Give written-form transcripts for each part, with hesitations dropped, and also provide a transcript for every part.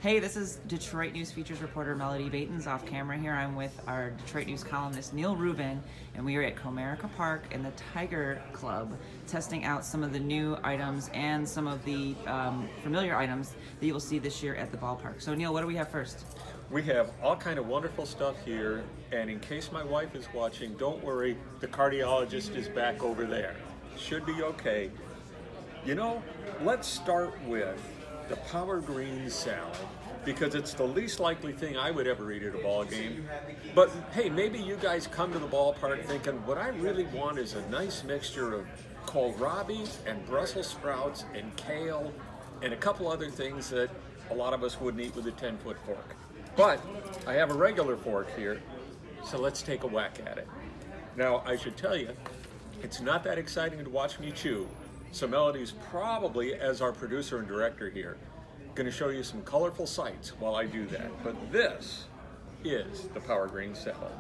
Hey, this is Detroit News Features reporter Melody Baitens off camera here. I'm with our Detroit News columnist Neil Rubin, and we are at Comerica Park in the Tiger Club testing out some of the new items and some of the familiar items that you will see this year at the ballpark. So Neil, what do we have first? We have all kind of wonderful stuff here, and in case my wife is watching, don't worry, the cardiologist is back over there. Should be okay. You know, let's start with the Power Green salad, because it's the least likely thing I would ever eat at a ball game. But hey, maybe you guys come to the ballpark thinking, what I really want is a nice mixture of kohlrabi and Brussels sprouts and kale and a couple other things that a lot of us wouldn't eat with a 10-foot fork. But I have a regular fork here, so let's take a whack at it. Now, I should tell you, it's not that exciting to watch me chew. So Melody's probably, as our producer and director here, going to show you some colorful sights while I do that. But this is the Power Green salad.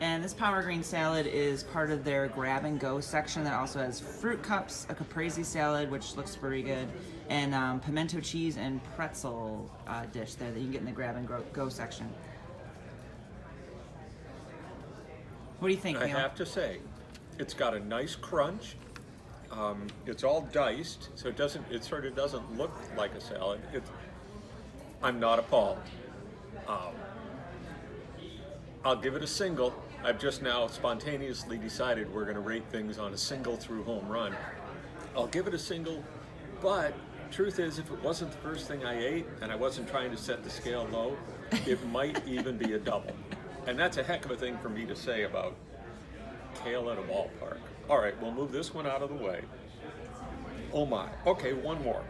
And this Power Green salad is part of their grab and go section that also has fruit cups, a caprese salad, which looks very good, and pimento cheese and pretzel dish there that you can get in the grab and go section. What do you think, Neil? I have to say, it's got a nice crunch. It's all diced, so it sort of doesn't look like a salad. I'm not appalled. I'll give it a single. I've just now spontaneously decided we're going to rate things on a single through home run. I'll give it a single, but truth is, if it wasn't the first thing I ate and I wasn't trying to set the scale low, it might even be a double. And that's a heck of a thing for me to say about kale at a ballpark. All right, we'll move this one out of the way. Oh my, okay, one more.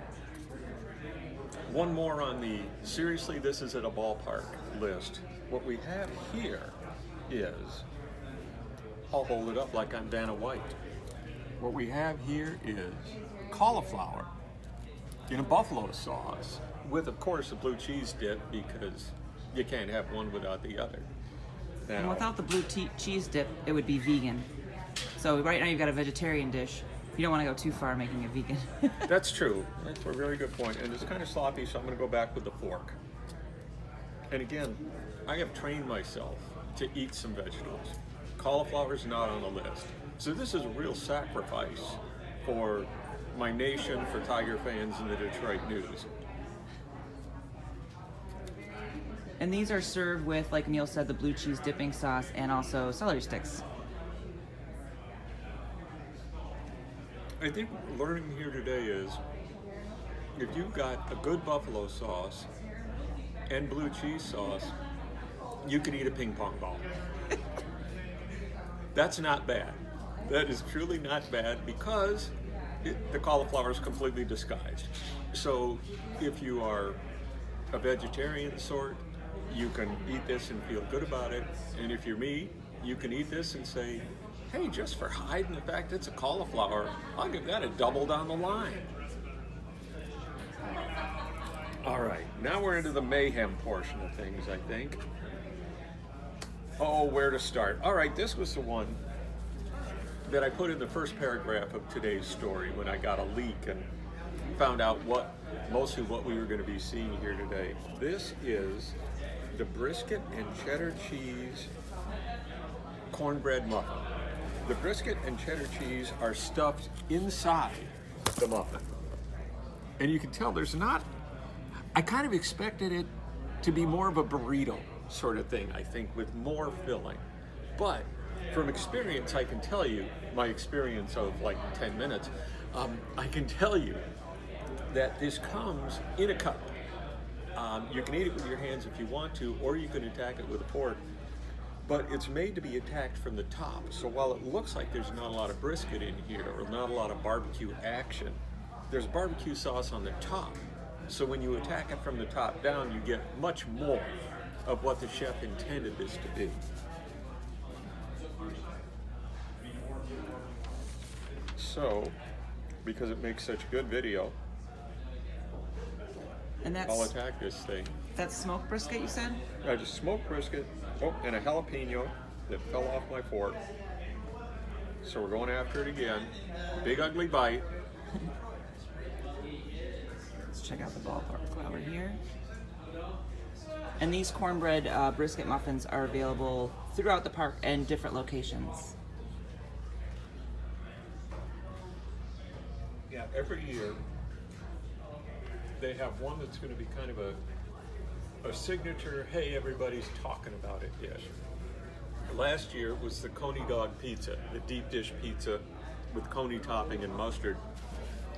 One more on the seriously this is at a ballpark list. What we have here is, I'll hold it up like I'm Vanna White. What we have here is cauliflower in a buffalo sauce with, of course, a blue cheese dip, because you can't have one without the other. Now, and without the blue cheese dip, it would be vegan. So right now you've got a vegetarian dish. You don't want to go too far making it vegan. That's true. That's a very good point. And it's kind of sloppy, so I'm going to go back with the fork. And again, I have trained myself to eat some vegetables. Cauliflower's not on the list. So this is a real sacrifice for my nation, for Tiger fans in the Detroit News. And these are served with, like Neil said, the blue cheese dipping sauce and also celery sticks. I think learning here today is, if you've got a good buffalo sauce and blue cheese sauce, you can eat a ping pong ball. That's not bad. That is truly not bad, because the cauliflower is completely disguised. So if you are a vegetarian sort, you can eat this and feel good about it. And if you're me, you can eat this and say, hey, just for hiding the fact it's a cauliflower, I'll give that a double down the line. All right, now we're into the mayhem portion of things, I think. Oh, where to start? All right, this was the one that I put in the first paragraph of today's story when I got a leak and found out mostly what we were going to be seeing here today. This is the brisket and cheddar cheese cornbread muffin. The brisket and cheddar cheese are stuffed inside the muffin. And you can tell there's not, I kind of expected it to be more of a burrito sort of thing, I think, with more filling. But from experience, I can tell you, my experience of like 10 minutes, I can tell you that this comes in a cup. You can eat it with your hands if you want to, or you can attack it with a fork. But it's made to be attacked from the top. So while it looks like there's not a lot of brisket in here, or not a lot of barbecue action, there's barbecue sauce on the top. So when you attack it from the top down, you get much more of what the chef intended this to be. So, because it makes such good video, and I'll attack this thing. That's smoked brisket, you said? I just smoked brisket, and a jalapeno that fell off my fork. So we're going after it again. Big ugly bite. check out the ballpark over here. And these cornbread brisket muffins are available throughout the park and different locations. Yeah, every year they have one that's going to be kind of a signature, hey, everybody's talking about it dish. Last year was the Coney dog pizza, the deep dish pizza with coney topping and mustard.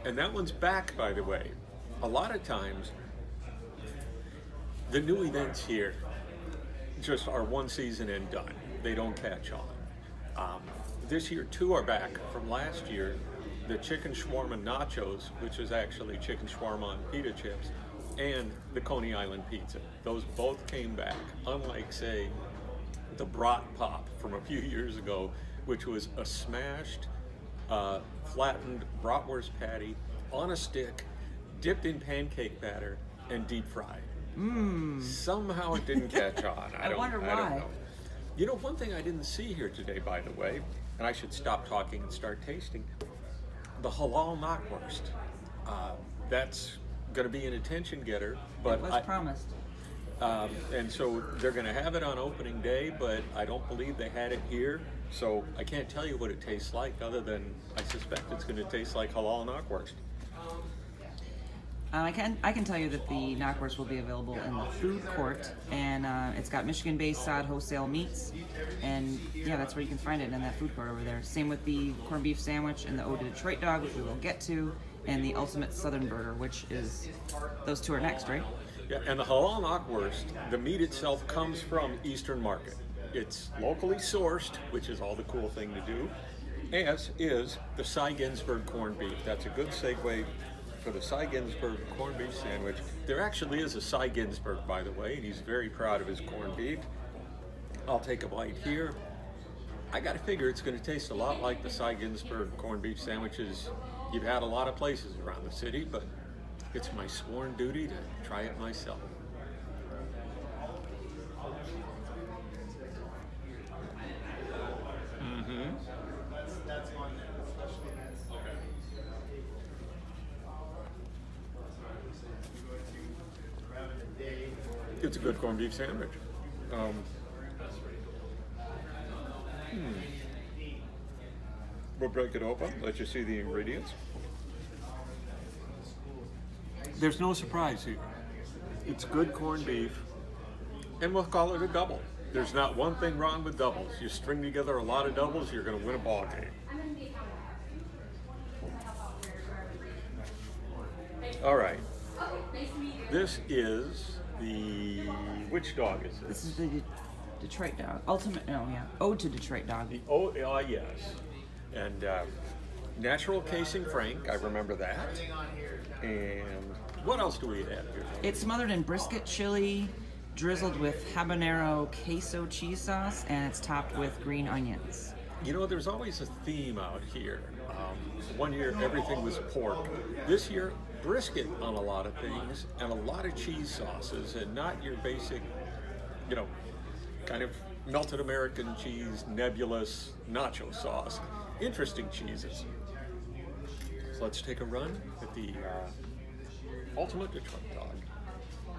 And that one's back, by the way. A lot of times, the new events here just are one season and done. They don't catch on. This year, two are back from last year. The chicken shawarma nachos, which is actually chicken shawarma on pita chips, and the Coney Island pizza. Those both came back, unlike, say, the brat pop from a few years ago, which was a smashed, flattened bratwurst patty on a stick, dipped in pancake batter, and deep fried. Somehow it didn't catch on. I wonder why. I don't know. You know, one thing I didn't see here today, by the way, and I should stop talking and start tasting, the halal knockwurst. That's going to be an attention getter, but it was promised. And so they're going to have it on opening day, but I don't believe they had it here. So I can't tell you what it tastes like, other than I suspect it's going to taste like halal knockwurst. I can tell you that the knockwurst will be available in the food court, and it's got Michigan-based sod wholesale meats, and yeah, that's where you can find it, in that food court over there. Same with the corned beef sandwich and the Ode to Detroit dog, which we will get to, and the ultimate Southern burger, which is, those two are next, right? Yeah, and the halal knockwurst, the meat itself comes from Eastern Market. It's locally sourced, which is all the cool thing to do, as is the Cy Ginsberg corned beef. That's a good segue for the Cy Ginsberg corned beef sandwich. There actually is a Cy Ginsberg, by the way, and he's very proud of his corned beef. I'll take a bite here. I gotta figure it's gonna taste a lot like the Cy Ginsberg corned beef sandwiches you've had a lot of places around the city, but it's my sworn duty to try it myself. It's a good corned beef sandwich. We'll break it open, let you see the ingredients. There's no surprise here. It's good corned beef, and we'll call it a double. There's not one thing wrong with doubles. You string together a lot of doubles, you're going to win a ball game. All right. This is the, which dog is this? This is the Detroit dog. Ode to Detroit dog. The yes. And natural casing Frank, I remember that. And what else do we have here? It's smothered in brisket chili, drizzled with habanero queso cheese sauce, and it's topped with green onions. You know, there's always a theme out here. One year everything was pork. This year, brisket on a lot of things, and a lot of cheese sauces, and not your basic, you know, kind of melted American cheese, nebulous nacho sauce. Interesting cheeses. So let's take a run at the ultimate Detroit dog.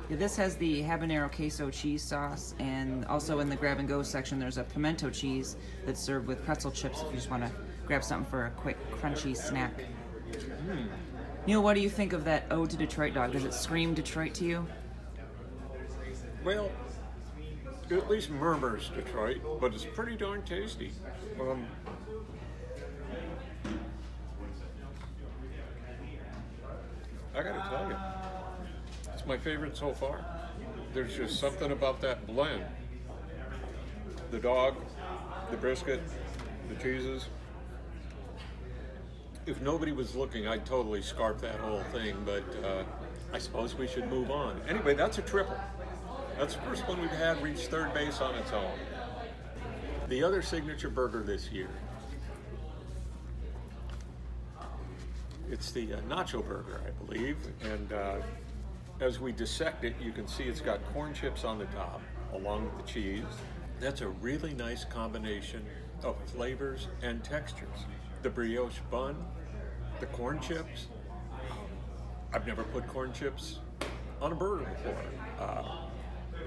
Yeah, this has the habanero queso cheese sauce, and also in the grab and go section there's a pimento cheese that's served with pretzel chips if you just want to grab something for a quick crunchy snack. Neil, what do you think of that Ode to Detroit dog? Does it scream Detroit to you? Well, it at least murmurs Detroit, but it's pretty darn tasty. I gotta tell you, it's my favorite so far. There's just something about that blend. The dog, the brisket, the cheeses. If nobody was looking, I'd totally scarf that whole thing, but I suppose we should move on. Anyway, that's a triple. That's the first one we've had reach third base on its own. The other signature burger this year, it's the nacho burger, I believe, and as we dissect it, you can see it's got corn chips on the top, along with the cheese. That's a really nice combination of flavors and textures. The brioche bun, the corn chips, I've never put corn chips on a burger before.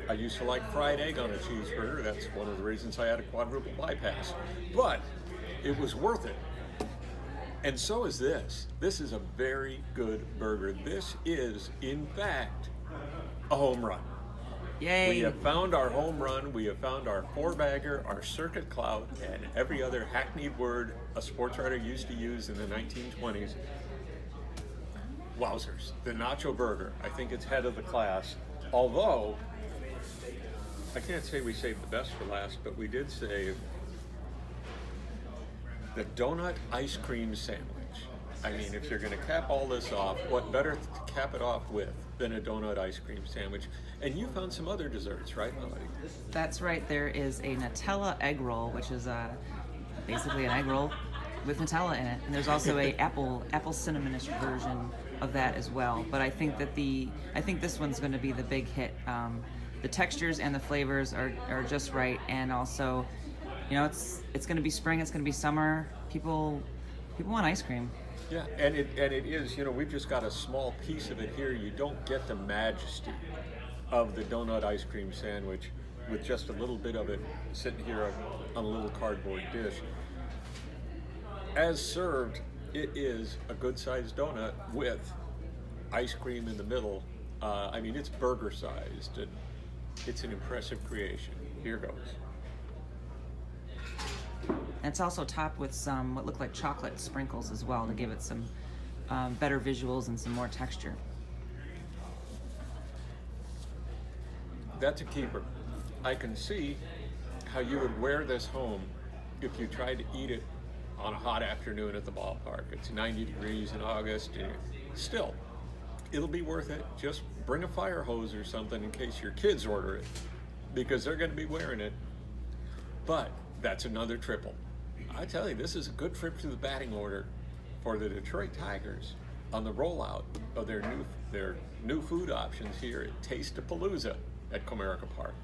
I used to like fried egg on a cheeseburger. That's one of the reasons I had a quadruple bypass. But it was worth it. And so is this. This is a very good burger. This is, in fact, a home run. Yay! We have found our home run. We have found our four-bagger, our circuit clout, and every other hackneyed word a sports writer used to use in the 1920s. Wowzers. The nacho burger. I think it's head of the class. Although, I can't say we saved the best for last, but we did save the donut ice cream sandwich. I mean, if you're going to cap all this off, what better to cap it off with than a donut ice cream sandwich? And you found some other desserts, right, Melody? That's right. There is a Nutella egg roll, which is basically an egg roll with Nutella in it, and there's also a apple cinnamonish version of that as well. But I think that this one's going to be the big hit. The textures and the flavors are just right, and also, you know, it's going to be spring, it's going to be summer. People want ice cream. Yeah, and it is. You know, we've just got a small piece of it here. You don't get the majesty of the donut ice cream sandwich with just a little bit of it sitting here on a little cardboard dish. As served, it is a good-sized donut with ice cream in the middle. I mean, it's burger-sized, and it's an impressive creation. Here goes. And it's also topped with some what look like chocolate sprinkles as well to give it some better visuals and some more texture. That's a keeper. I can see how you would wear this home if you tried to eat it on a hot afternoon at the ballpark. It's 90 degrees in August, and still, it'll be worth it. Just bring a fire hose or something in case your kids order it, because they're going to be wearing it. But that's another triple. I tell you, this is a good trip to the batting order for the Detroit Tigers on the rollout of their new food options here at Taste-A-Palooza at Comerica Park.